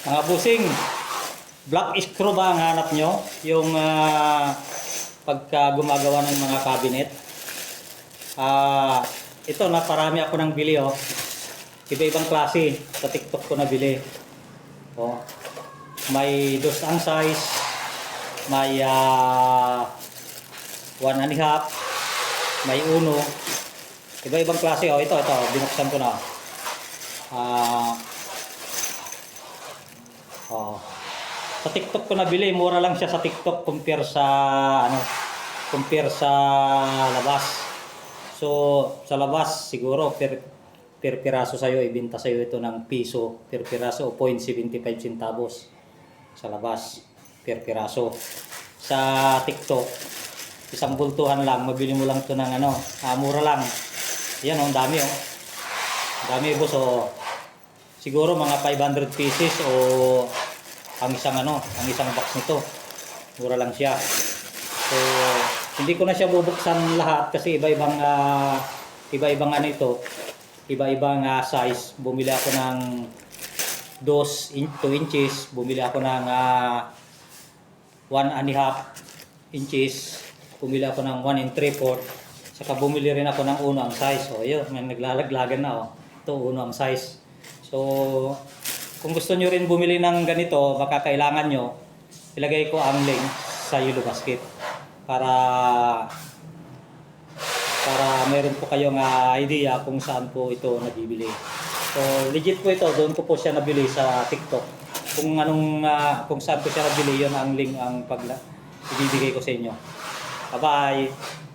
Mga busing, black screw ba ang hanap nyo? Yung pagka gumagawa ng mga cabinet. Ito na parami ako nang bili oh. Iba-ibang klase sa TikTok ko nabili. Oh. May dos ang size, may 1.5, may uno. Iba-ibang klase oh. Ito binuksan ko na. Sa TikTok ko nabili, mura lang siya sa TikTok compare sa labas. So, sa labas siguro per piraso sa'yo, ibenta sa'yo ito ng piso per piraso o 0.75 centavos sa labas per piraso. Sa TikTok, isang bultuhan lang, mabili mo lang ito ng mura lang. Yan ang dami oh. Dami boss oh. Siguro mga 500 pieces o ang isang box nito. Mura lang siya. So, hindi ko na siya bubuksan lahat kasi iba-ibang iba-ibang size. Bumili ako ng 2 inches, bumili ako ng 1.5 inches, bumili ako ng 1 3/4, saka bumili rin ako ng uno ang size. O yun, may naglalaglagan na oh. Ito uno ang size. So, kung gusto nyo rin bumili ng ganito, baka kailangan nyo, ilagay ko ang link sa Yellow Basket para meron po kayong idea kung saan po ito nabibili. So, legit po ito, doon ko po siya nabili sa TikTok. Kung saan ko siya nabili, yun ang link ang ibibigay ko sa inyo. Bye-bye!